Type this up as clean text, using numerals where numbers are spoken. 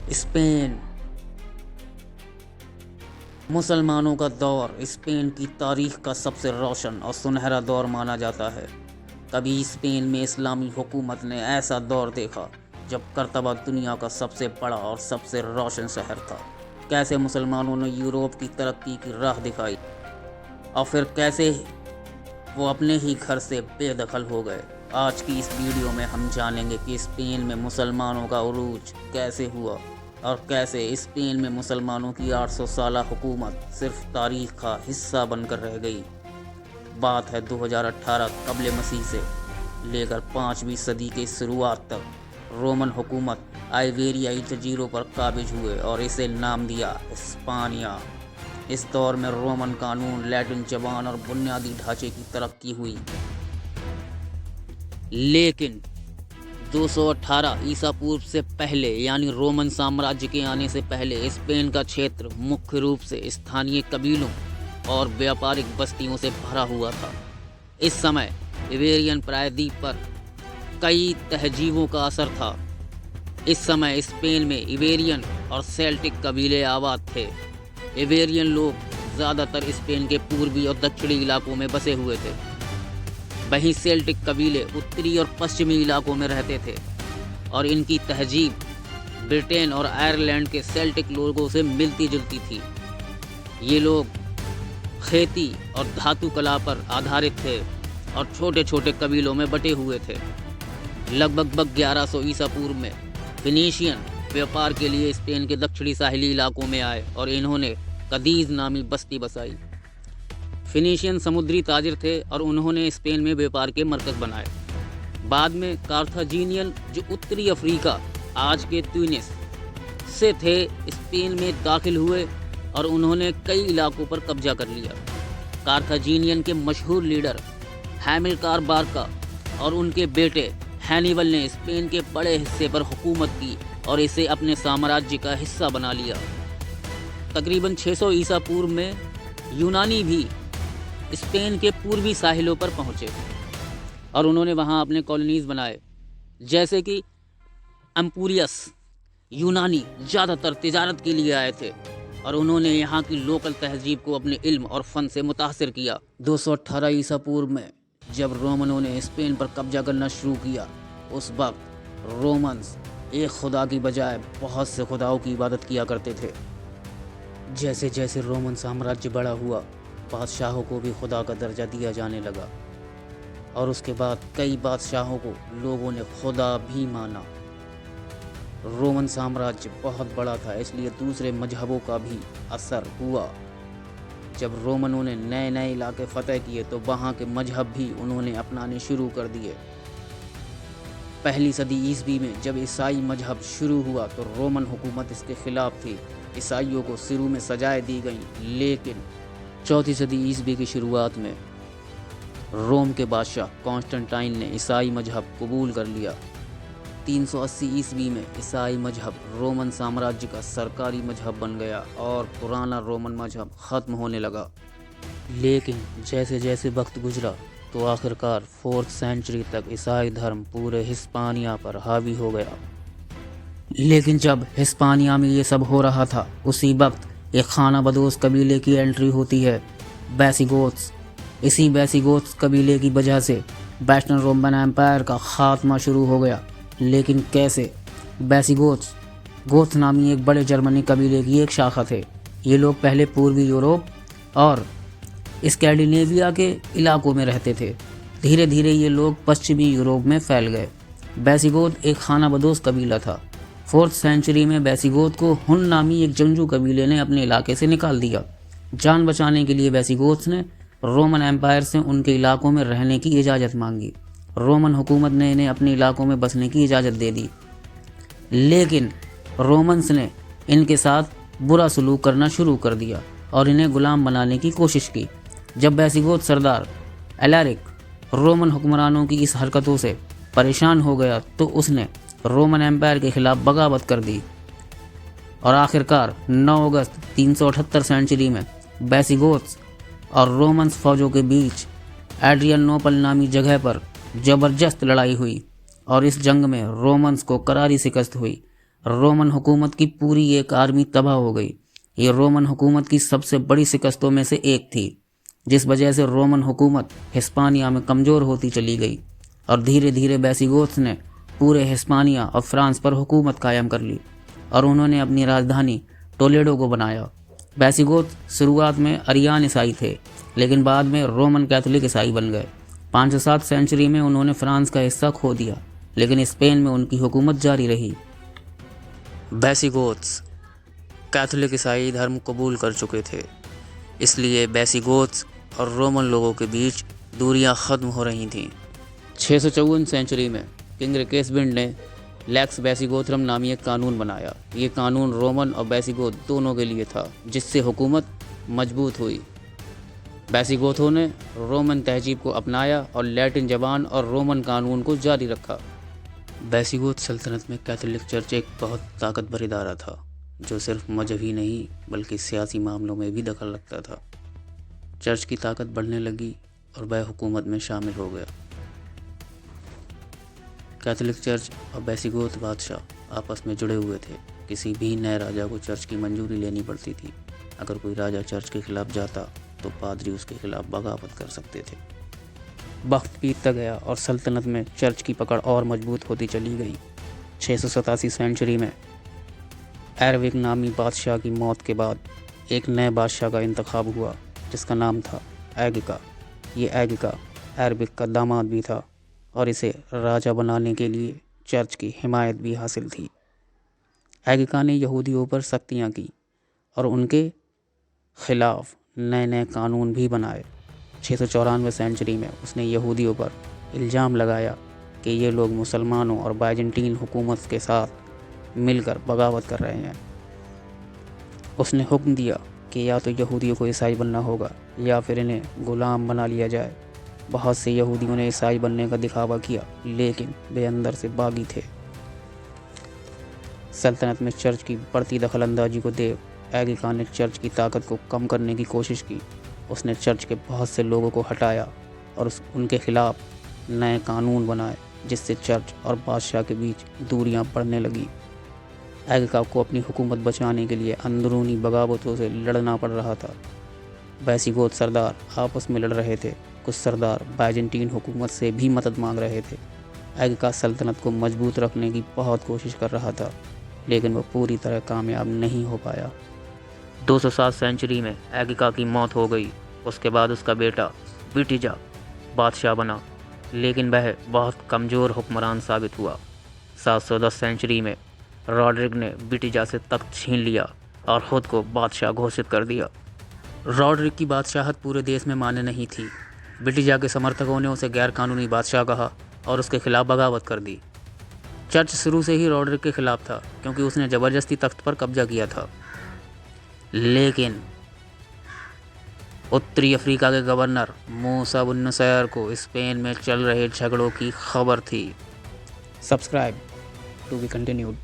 Spain. मुसलमानों का दौर स्पेन की तारीख का सबसे रोशन और सुनहरा दौर माना जाता है। कभी स्पेन में इस्लामी हुकूमत ने ऐसा दौर देखा जब कर्तबा दुनिया का सबसे बड़ा और सबसे रोशन शहर था। कैसे मुसलमानों ने यूरोप की तरक्की की राह दिखाई और फिर कैसे वो अपने ही घर से बेदखल हो गए। आज की इस वीडियो में हम जानेंगे कि स्पेन में मुसलमानों का उरूज कैसे हुआ और कैसे स्पेन में मुसलमानों की 800 साला हुकूमत सिर्फ तारीख का हिस्सा बनकर रह गई। बात है 2018 कबल मसीह से लेकर 5वीं सदी के शुरुआत तक। रोमन हुकूमत आइबेरियाई जजीरों पर काबिज हुए और इसे नाम दिया हिस्पानिया। इस दौर में रोमन कानून, लैटिन ज़बान और बुनियादी ढांचे की तरक्की हुई। लेकिन 218 ईसा पूर्व से पहले यानी रोमन साम्राज्य के आने से पहले स्पेन का क्षेत्र मुख्य रूप से स्थानीय कबीलों और व्यापारिक बस्तियों से भरा हुआ था। इस समय इबेरियन प्रायद्वीप पर कई तहजीबों का असर था। इस समय स्पेन में इबेरियन और सेल्टिक कबीले आबाद थे। इबेरियन लोग ज़्यादातर स्पेन के पूर्वी और दक्षिणी इलाकों में बसे हुए थे। वहीं सेल्टिक कबीले उत्तरी और पश्चिमी इलाकों में रहते थे और इनकी तहजीब ब्रिटेन और आयरलैंड के सेल्टिक लोगों से मिलती जुलती थी। ये लोग खेती और धातु कला पर आधारित थे और छोटे छोटे कबीलों में बटे हुए थे। लगभग 1100 ईसा पूर्व में फिनीशियन व्यापार के लिए स्पेन के दक्षिणी साहिली इलाकों में आए और इन्होंने कदीज नामी बस्ती बसाई। फिनीशियन समुद्री ताजिर थे और उन्होंने स्पेन में व्यापार के मरकज़ बनाए। बाद में कार्थाजीनियन जो उत्तरी अफ्रीका आज के ट्यूनिस से थे स्पेन में दाखिल हुए और उन्होंने कई इलाकों पर कब्जा कर लिया। कार्थाजीनियन के मशहूर लीडर हैमिलकार बारका और उनके बेटे हैनिबल ने स्पेन के बड़े हिस्से पर हुकूमत की और इसे अपने साम्राज्य का हिस्सा बना लिया। तकरीबन 600 ईसा पूर्व में यूनानी भी स्पेन के पूर्वी साहिलों पर पहुँचे और उन्होंने वहाँ अपने कॉलोनीज़ बनाए, जैसे कि एम्पूरियस। यूनानी ज़्यादातर तिजारत के लिए आए थे और उन्होंने यहाँ की लोकल तहजीब को अपने इल्म और फ़न से मुतासिर किया। 218 ईसा पूर्व में जब रोमनों ने स्पेन पर कब्जा करना शुरू किया, उस वक्त रोमन्स एक खुदा की बजाय बहुत से खुदाओं की इबादत किया करते थे। जैसे जैसे रोमन साम्राज्य बड़ा हुआ, बादशाहों को भी खुदा का दर्जा दिया जाने लगा और उसके बाद कई बादशाहों को लोगों ने खुदा भी माना। रोमन साम्राज्य बहुत बड़ा था, इसलिए दूसरे मजहबों का भी असर हुआ। जब रोमनों ने नए नए इलाके फतह किए तो वहाँ के मजहब भी उन्होंने अपनाने शुरू कर दिए। पहली सदी ईसवी में जब ईसाई मजहब शुरू हुआ तो रोमन हुकूमत इसके खिलाफ थी। ईसाइयों को सिरों में सजाएं दी गईं, लेकिन चौथी सदी ईसवी की शुरुआत में रोम के बादशाह कॉन्स्टेंटाइन ने ईसाई मजहब कबूल कर लिया। 380 ईस्वी में ईसाई मजहब रोमन साम्राज्य का सरकारी मजहब बन गया और पुराना रोमन मजहब ख़त्म होने लगा। लेकिन जैसे जैसे वक्त गुजरा तो आखिरकार 4th सेंचुरी तक ईसाई धर्म पूरे हिस्पानिया पर हावी हो गया। लेकिन जब हिस्पानिया में ये सब हो रहा था, उसी वक्त एक खाना बदोश कबीले की एंट्री होती है, बैसिगोथ्स। इसी बैसिगोथ्स कबीले की वजह से वेस्टर्न रोमन एम्पायर का खात्मा शुरू हो गया। लेकिन कैसे? बैसिगोथ्स गोथ नामी एक बड़े जर्मनी कबीले की एक शाखा थे। ये लोग पहले पूर्वी यूरोप और स्कैंडिनेविया के इलाकों में रहते थे। धीरे धीरे ये लोग पश्चिमी यूरोप में फैल गए। बैसिगोथ एक खाना बदोश कबीला था। 4th सेंचुरी में बैसिगोथ को हुन नामी एक जंगजू कबीले ने अपने इलाके से निकाल दिया। जान बचाने के लिए बैसिगोथ्स ने रोमन एम्पायर से उनके इलाकों में रहने की इजाज़त मांगी। रोमन हुकूमत ने इन्हें अपने इलाकों में बसने की इजाज़त दे दी, लेकिन रोमन्स ने इनके साथ बुरा सलूक करना शुरू कर दिया और इन्हें गुलाम बनाने की कोशिश की। जब बैसिगोथ सरदार एलारिक रोमन हुक्मरानों की इस हरकतों से परेशान हो गया तो उसने रोमन एम्पायर के खिलाफ बगावत कर दी और आखिरकार 9 अगस्त 378 सेंचुरी में बैसिगोथ्स और रोमन्स फौजों के बीच एड्रियनोपल नामी जगह पर ज़बरदस्त लड़ाई हुई और इस जंग में रोमन्स को करारी शिकस्त हुई। रोमन हुकूमत की पूरी एक आर्मी तबाह हो गई। ये रोमन हुकूमत की सबसे बड़ी शिकस्तों में से एक थी, जिस वजह से रोमन हुकूमत हिस्पानिया में कमज़ोर होती चली गई और धीरे धीरे बैसिगोथ्स ने पूरे हिस्पानिया और फ्रांस पर हुकूमत कायम कर ली और उन्होंने अपनी राजधानी टोलेडो को बनाया। बैसिगोथ शुरुआत में अरियान ईसाई थे, लेकिन बाद में रोमन कैथोलिक ईसाई बन गए। 507 सेंचुरी में उन्होंने फ्रांस का हिस्सा खो दिया, लेकिन स्पेन में उनकी हुकूमत जारी रही। बैसिगोथ्स कैथोलिक ईसाई धर्म कबूल कर चुके थे, इसलिए बैसिगोथ्स और रोमन लोगों के बीच दूरियां ख़त्म हो रही थीं। 654 सेंचुरी में किंग रिकेसबिंड ने लैक्स बैसिगोथ्रम नामी एक कानून बनाया। ये कानून रोमन और बैसिगोथ दोनों के लिए था, जिससे हुकूमत मजबूत हुई। बैसिगोथों ने रोमन तहजीब को अपनाया और लैटिन ज़बान और रोमन कानून को जारी रखा। बैसिगोथ सल्तनत में कैथोलिक चर्च एक बहुत ताकतवर इदारा था, जो सिर्फ मजहबी नहीं बल्कि सियासी मामलों में भी दखल रखता था। चर्च की ताकत बढ़ने लगी और वह हुकूमत में शामिल हो गया। कैथोलिक चर्च और बैसिगोथ बादशाह आपस में जुड़े हुए थे। किसी भी नए राजा को चर्च की मंजूरी लेनी पड़ती थी। अगर कोई राजा चर्च के खिलाफ जाता तो पादरी उसके खिलाफ बगावत कर सकते थे। वक्त बीतता गया और सल्तनत में चर्च की पकड़ और मजबूत होती चली गई। 687 सेंचुरी में एरविक नामी बादशाह की मौत के बाद एक नए बादशाह का इंतखाब हुआ, जिसका नाम था एगिका। ये एगिका एरविक का दामाद भी था और इसे राजा बनाने के लिए चर्च की हिमायत भी हासिल थी। एगिका ने यहूदियों पर सख्तियाँ की और उनके खिलाफ नए नए कानून भी बनाए। 694 सेंचुरी में उसने यहूदियों पर इल्ज़ाम लगाया कि ये लोग मुसलमानों और बाइजेंटीन हुकूमत के साथ मिलकर बगावत कर रहे हैं। उसने हुक्म दिया कि या तो यहूदियों को ईसाई बनना होगा या फिर इन्हें गुलाम बना लिया जाए। बहुत से यहूदियों ने ईसाई बनने का दिखावा किया, लेकिन वे अंदर से बागी थे। सल्तनत में चर्च की बढ़ती दखलंदाजी को देख एगिका ने चर्च की ताकत को कम करने की कोशिश की। उसने चर्च के बहुत से लोगों को हटाया और उनके खिलाफ नए कानून बनाए, जिससे चर्च और बादशाह के बीच दूरियां बढ़ने लगी। एगिका को अपनी हुकूमत बचाने के लिए अंदरूनी बगावतों से लड़ना पड़ रहा था। बैसिगोथ सरदार आपस में लड़ रहे थे। कुछ सरदार बाइजेंटीन हुकूमत से भी मदद मांग रहे थे। एगिका सल्तनत को मजबूत रखने की बहुत कोशिश कर रहा था, लेकिन वह पूरी तरह कामयाब नहीं हो पाया। 207 सेंचुरी में एगिका की मौत हो गई। उसके बाद उसका बेटा विटिजा बादशाह बना, लेकिन वह बहुत कमज़ोर हुक्मरान साबित हुआ। 710 सेंचुरी में रॉड्रिक ने विटिजा से तख्त छीन लिया और ख़ुद को बादशाह घोषित कर दिया। रॉड्रिक की बादशाहत पूरे देश में मान्य नहीं थी। विटिजा के समर्थकों ने उसे गैर कानूनी बादशाह कहा और उसके खिलाफ बगावत कर दी। चर्च शुरू से ही रॉड्रिक के खिलाफ था, क्योंकि उसने ज़बरदस्ती तख्त पर कब्जा किया था। लेकिन उत्तरी अफ्रीका के गवर्नर मूसा बुन नुसैर को स्पेन में चल रहे झगड़ों की खबर थी। Subscribe to be continued.